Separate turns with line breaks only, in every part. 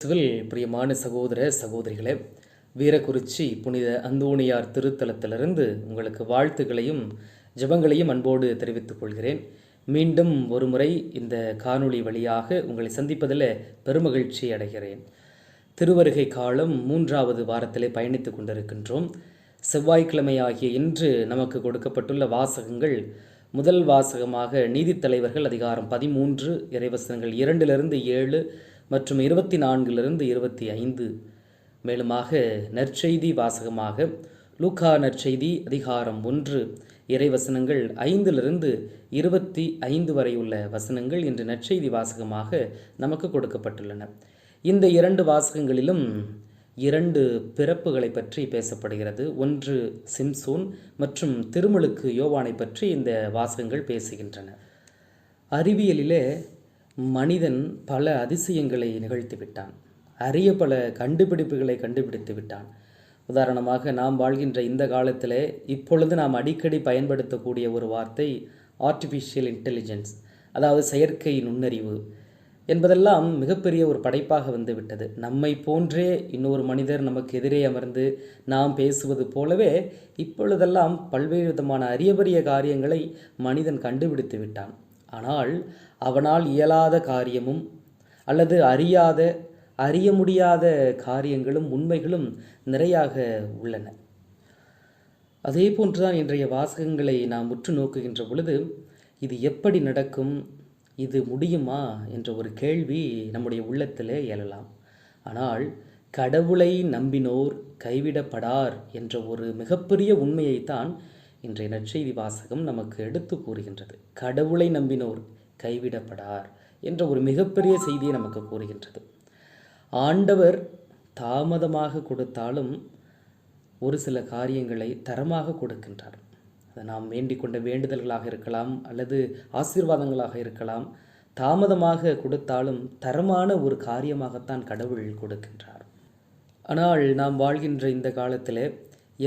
கிறிஸ்துவில் பிரியமான சகோதர சகோதரிகளே, வீரக்குறிச்சி புனித அந்தோணியார் திருத்தலத்திலிருந்து உங்களுக்கு வாழ்த்துக்களையும் ஜெபங்களையும் அன்போடு தெரிவித்துக் கொள்கிறேன். மீண்டும் ஒருமுறை இந்த காணொளி வழியாக உங்களை சந்திப்பதில் பெருமகிழ்ச்சி அடைகிறேன். திருவருகை காலம் 3வது வாரத்திலே பயணித்துக் கொண்டிருக்கின்றோம். செவ்வாய்க்கிழமை ஆகிய இன்று நமக்கு கொடுக்கப்பட்டுள்ள வாசகங்கள், முதல் வாசகமாக நீதித்தலைவர்கள் அதிகாரம் 13 இறைவசனங்கள் 2-7 மற்றும் 24 25. மேலுமாக நற்செய்தி வாசகமாக லூக்கா நற்செய்தி அதிகாரம் 1 இறைவசனங்கள் 5-25 வரை உள்ள வசனங்கள் இன்று நற்செய்தி வாசகமாக நமக்கு கொடுக்கப்பட்டுள்ளன. இந்த 2 வாசகங்களிலும் 2 பிறப்புகளை பற்றி பேசப்படுகிறது. ஒன்று சிம்சோன் மற்றும் திருமுழுக்கு யோவானை பற்றி இந்த வாசகங்கள் பேசுகின்றன. அறிவியலிலே மனிதன் பல அதிசயங்களை நிகழ்த்தி விட்டான். அரிய பல கண்டுபிடிப்புகளை கண்டுபிடித்து விட்டான். உதாரணமாக, நாம் வாழ்கின்ற இந்த காலத்தில் இப்பொழுது நாம் அடிக்கடி பயன்படுத்தக்கூடிய ஒரு வார்த்தை ஆர்டிஃபிஷியல் இன்டெலிஜென்ஸ், அதாவது செயற்கை நுண்ணறிவு என்பதெல்லாம் மிகப்பெரிய ஒரு படைப்பாக வந்துவிட்டது. நம்மை போன்றே இன்னொரு மனிதர் நமக்கு எதிரே அமர்ந்து நாம் பேசுவது போலவே இப்பொழுதெல்லாம் பல்வேறு விதமான அரிய காரியங்களை மனிதன் கண்டுபிடித்து விட்டான். ஆனால் அவனால் இயலாத காரியமும் அல்லது அறிய முடியாத காரியங்களும் உண்மைகளும் நிறையாக உள்ளன. அதே போன்றுதான் இன்றைய வாசகங்களை நாம் உற்று நோக்குகின்ற பொழுது, இது எப்படி நடக்கும், இது முடியுமா என்ற ஒரு கேள்வி நம்முடைய உள்ளத்திலே எழலாம். ஆனால் கடவுளை நம்பினோர் கைவிடப்படார் என்ற ஒரு மிகப்பெரிய உண்மையைத்தான் இன்றைய நற்செய்தி வாசகம் நமக்கு எடுத்து கூறுகின்றது. கடவுளை நம்பினோர் கைவிடப்படார் என்ற ஒரு மிகப்பெரிய செய்தியை நமக்கு கூறுகின்றது. ஆண்டவர் தாமதமாக கொடுத்தாலும் ஒரு சில காரியங்களை தரமாக கொடுக்கின்றார். அதை நாம் வேண்டிக் கொண்ட வேண்டுதல்களாக இருக்கலாம் அல்லது ஆசீர்வாதங்களாக இருக்கலாம். தாமதமாக கொடுத்தாலும் தரமான ஒரு காரியமாகத்தான் கடவுள் கொடுக்கின்றார். ஆனால் நாம் வாழ்கின்ற இந்த காலத்தில்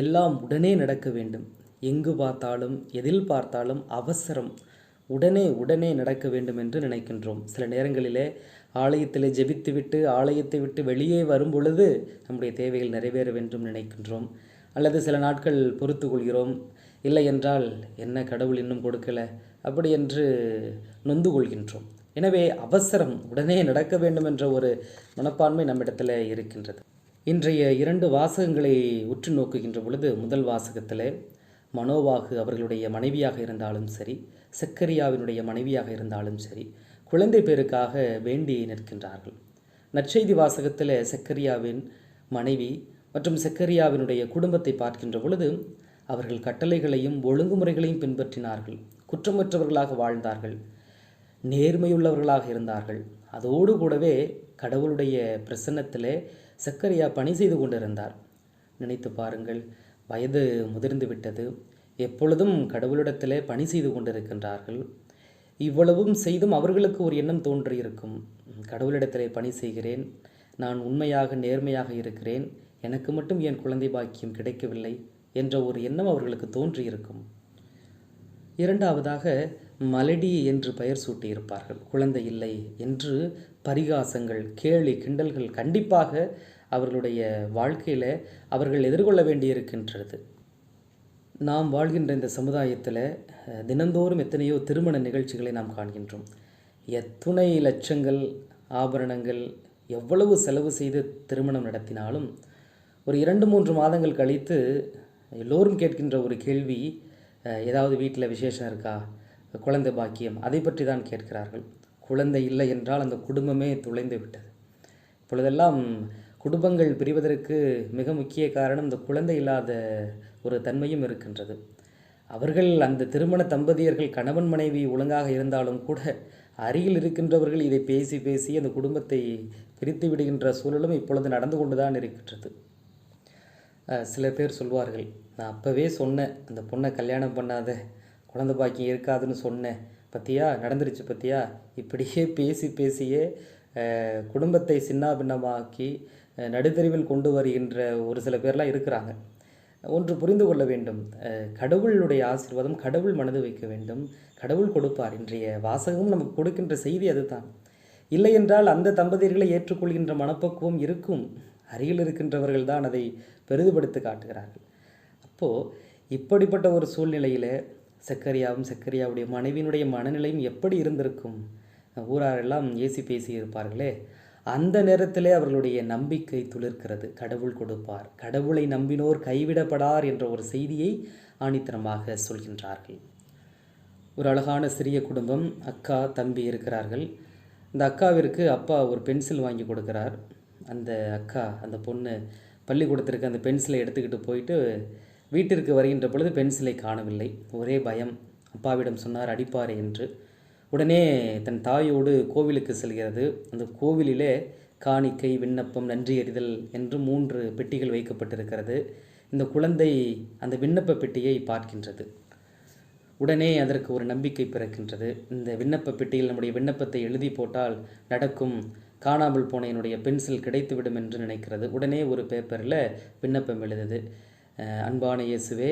எல்லாம் உடனே நடக்க வேண்டும். எங்கு பார்த்தாலும் எதில் பார்த்தாலும் அவசரம், உடனே நடக்க வேண்டும் என்று நினைக்கின்றோம். சில நேரங்களிலே ஆலயத்தில் ஜெபித்துவிட்டு ஆலயத்தை விட்டு வெளியே வரும் பொழுது நம்முடைய தேவைகள் நிறைவேற வேண்டும் நினைக்கின்றோம். அல்லது சில நாட்கள் பொறுத்து கொள்கிறோம். இல்லை என்றால் என்ன, கடவுள் இன்னும் கொடுக்கலை அப்படி என்று நொந்து கொள்கின்றோம். எனவே அவசரம், உடனே நடக்க வேண்டும் என்ற ஒரு மனப்பான்மை நம்மிடத்தில் இருக்கின்றது. இன்றைய 2 வாசகங்களை உற்று நோக்குகின்ற பொழுது, முதல் வாசகத்தில் மனோவாகு அவர்களுடைய மனைவியாக இருந்தாலும் சரி, செக்கரியாவினுடைய மனைவியாக இருந்தாலும் சரி, குழந்தை பேருக்காக வேண்டி நிற்கின்றார்கள். நற்செய்தி வாசகத்தில் செக்கரியாவின் மனைவி மற்றும் செக்கரியாவினுடைய குடும்பத்தை பார்க்கின்ற பொழுது, அவர்கள் கட்டளைகளையும் ஒழுங்குமுறைகளையும் பின்பற்றினார்கள். குற்றமற்றவர்களாக வாழ்ந்தார்கள், நேர்மையுள்ளவர்களாக இருந்தார்கள். அதோடு கூடவே கடவுளுடைய பிரசன்னத்திலே செக்கரியா பணி செய்து கொண்டிருந்தார். நினைத்து பாருங்கள், வயது முதிர்ந்து விட்டது, எப்பொழுதும் கடவுளிடத்திலே பணி செய்து கொண்டிருக்கின்றார்கள். இவ்வளவும் செய்தும் அவர்களுக்கு ஒரு எண்ணம் தோன்றியிருக்கும், கடவுளிடத்திலே பணி செய்கிறேன், நான் உண்மையாக நேர்மையாக இருக்கிறேன், எனக்கு மட்டும் ஏன் குழந்தை பாக்கியம் கிடைக்கவில்லை என்ற ஒரு எண்ணம் அவர்களுக்கு தோன்றியிருக்கும். இரண்டாவதாக, மலடி என்று பெயர் சூட்டியிருப்பார்கள். குழந்தை இல்லை என்று பரிகாசங்கள், கேலி கிண்டல்கள் கண்டிப்பாக அவர்களுடைய வாழ்க்கையில் அவர்கள் எதிர்கொள்ள வேண்டியிருக்கின்றது. நாம் வாழ்கின்ற இந்த சமுதாயத்தில் தினந்தோறும் எத்தனையோ திருமண நிகழ்ச்சிகளை நாம் காண்கின்றோம். எத்துணை லட்சங்கள் ஆபரணங்கள், எவ்வளவு செலவு செய்து திருமணம் நடத்தினாலும் ஒரு 2-3 மாதங்கள் கழித்து எல்லோரும் கேட்கின்ற ஒரு கேள்வி, ஏதாவது வீட்டில் விசேஷம் இருக்கா, குழந்தை பாக்கியம், அதை பற்றி தான் கேட்கிறார்கள். குழந்தை இல்லை என்றால் அந்த குடும்பமே துளைந்து விட்டது. இப்பொழுதெல்லாம் குடும்பங்கள் பிரிவதற்கு மிக முக்கிய காரணம் இந்த குழந்தை இல்லாத ஒரு தன்மையும் இருக்கின்றது. அவர்கள், அந்த திருமண தம்பதியர்கள் கணவன் மனைவி ஒழுங்காக இருந்தாலும் கூட அருகில் இருக்கின்றவர்கள் இதை பேசி அந்த குடும்பத்தை பிரித்து விடுகின்ற சூழலும் இப்பொழுது நடந்து கொண்டு தான் இருக்கின்றது. சில பேர் சொல்வார்கள், நான் அப்போவே சொன்னேன், அந்த பொண்ணை கல்யாணம் பண்ணாத, குழந்தை பாக்கியம் இருக்காதுன்னு சொன்னேன், பற்றியா நடந்துருச்சு பற்றியா. இப்படியே பேசியே குடும்பத்தை சின்னாபின்னமாக்கி நடுத்தெருவில் கொண்டு வருகின்ற ஒரு சில பேர்லாம் இருக்கிறாங்க. ஒன்று புரிந்து கொள்ள வேண்டும், கடவுளுடைய ஆசீர்வாதம் கடவுள் மனது வைக்க வேண்டும், கடவுள் கொடுப்பார். இன்றைய வாசகமும் நமக்கு கொடுக்கின்ற செய்தி அதுதான். இல்லை என்றால் அந்த தம்பதியர்களை ஏற்றுக்கொள்கின்ற மனப்பக்குவம் இருக்கும். அருகில் இருக்கின்றவர்கள் தான் அதை பெரிதுபடுத்தி காட்டுகிறார்கள். அப்போது இப்படிப்பட்ட ஒரு சூழ்நிலையில் சக்கரியாவும் சக்கரியாவுடைய மனைவியினுடைய மனநிலையும் எப்படி இருந்திருக்கும்? ஊராரெல்லாம் ஏசி பேசி இருப்பார்களே. அந்த நேரத்திலே அவர்களுடைய நம்பிக்கை துளிர்க்கிறது. கடவுள் கொடுப்பார், கடவுளை நம்பினோர் கைவிடப்படார் என்ற ஒரு செய்தியை ஆணித்தனமாக சொல்கின்றார்கள். ஒரு அழகான சிறிய குடும்பம், அக்கா தம்பி இருக்கிறார்கள். இந்த அக்காவிற்கு அப்பா ஒரு பென்சில் வாங்கி கொடுக்கிறார். அந்த அக்கா, அந்த பொண்ணு பள்ளிக்கூடத்திற்கு அந்த பென்சிலை எடுத்துக்கிட்டு போயிட்டு வீட்டிற்கு வருகின்ற பொழுது பென்சிலை காணவில்லை. ஒரே பயம். அப்பாவிடம் சொன்னார் அடிப்பார் என்று. உடனே தன் தாயோடு கோவிலுக்கு செல்கிறது. அந்த கோவிலிலே காணிக்கை, விண்ணப்பம், நன்றி அறிதல் என்று 3 பெட்டிகள் வைக்கப்பட்டிருக்கிறது. இந்த குழந்தை அந்த விண்ணப்ப பெட்டியை பார்க்கின்றது. உடனே அதற்கு ஒரு நம்பிக்கை பிறக்கின்றது. இந்த விண்ணப்ப பெட்டியில் நம்முடைய விண்ணப்பத்தை எழுதி போட்டால் நடக்கும், காணாமல் போன என்னுடைய பென்சில் கிடைத்துவிடும் என்று நினைக்கிறது. உடனே ஒரு பேப்பரில் விண்ணப்பம் எழுதுது. அன்பான இயேசுவே,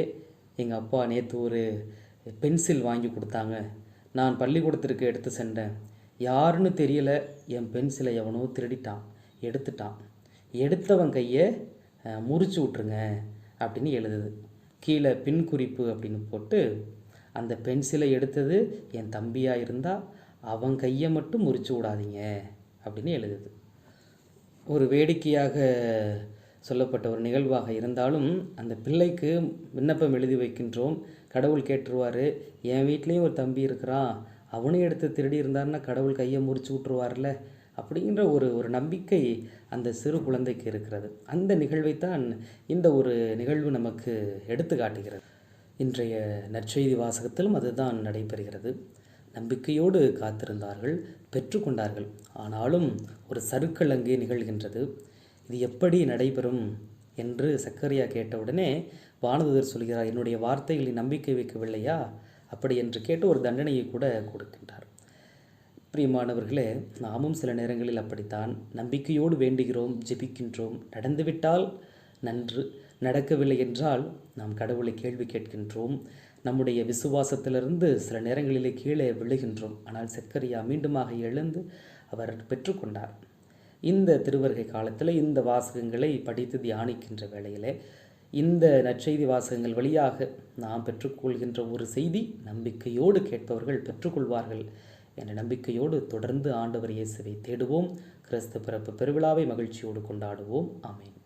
எங்கள் அப்பா நேற்று ஒரு பென்சில் வாங்கி கொடுத்தாங்க. நான் பள்ளிக்கூடத்திற்கு எடுத்து சென்றேன். யாருன்னு தெரியல, என் பென்சிலை எவனோ திருடிட்டான், எடுத்துட்டான். எடுத்தவன் கையை முறிச்சு விட்ருங்க அப்படின்னு எழுதுது. கீழே பின் குறிப்பு அப்படின்னு போட்டு, அந்த பென்சிலை எடுத்தது என் தம்பியாக இருந்தால் அவன் கையை மட்டும் முறிச்சு விடாதீங்க அப்படின்னு எழுதுது. ஒரு வேடிக்கையாக சொல்லப்பட்ட ஒரு நிகழ்வாக இருந்தாலும் அந்த பிள்ளைக்கு விண்ணப்பம் எழுதி வைக்கின்றோம். கடவுள் கேட்டுருவார், என் வீட்லேயும் ஒரு தம்பி இருக்கிறான், அவனையும் எடுத்து திருடி இருந்தாருன்னா கடவுள் கையை முறிச்சு விட்ருவார்ல அப்படிங்கிற ஒரு நம்பிக்கை அந்த சிறு குழந்தைக்கு இருக்கிறது. அந்த நிகழ்வைத்தான் இந்த ஒரு நிகழ்வு நமக்கு எடுத்து காட்டுகிறது. இன்றைய நற்செய்தி வாசகத்திலும் அதுதான் நடைபெறுகிறது. நம்பிக்கையோடு காத்திருந்தார்கள், பெற்றுக்கொண்டார்கள். ஆனாலும் ஒரு சறுக்கல் அங்கே நிகழ்கின்றது. இது எப்படி நடைபெறும் என்று சக்கரியா கேட்டவுடனே வானதூதர் சொல்கிறார், என்னுடைய வார்த்தைகளில் நம்பிக்கை வைக்கவில்லையா அப்படி என்று கேட்டு ஒரு தண்டனையை கூட கொடுக்கின்றார். பிரியமானவர்களே, நாமும் சில நேரங்களில் அப்படித்தான் நம்பிக்கையோடு வேண்டுகிறோம், ஜெபிக்கின்றோம். நடந்துவிட்டால் நன்று, நடக்கவில்லை என்றால் நாம் கடவுளை கேள்வி கேட்கின்றோம். நம்முடைய விசுவாசத்திலிருந்து சில நேரங்களிலே கீழே விழுகின்றோம். ஆனால் சக்கரியா மீண்டுமாக எழுந்து அவர் பெற்றுக்கொண்டார். இந்த திருவருகை காலத்தில் இந்த வாசகங்களை படித்து தியானிக்கின்ற வேளையிலே இந்த நற்செய்தி வாசகங்கள் வழியாக நாம் பெற்றுக்கொள்கின்ற ஒரு செய்தி, நம்பிக்கையோடு கேட்பவர்கள் பெற்றுக்கொள்வார்கள் என்ற நம்பிக்கையோடு தொடர்ந்து ஆண்டவர் இயேசுவை தேடுவோம். கிறிஸ்து பிறப்பு பெருவிழாவை மகிழ்ச்சியோடு கொண்டாடுவோம். ஆமென்.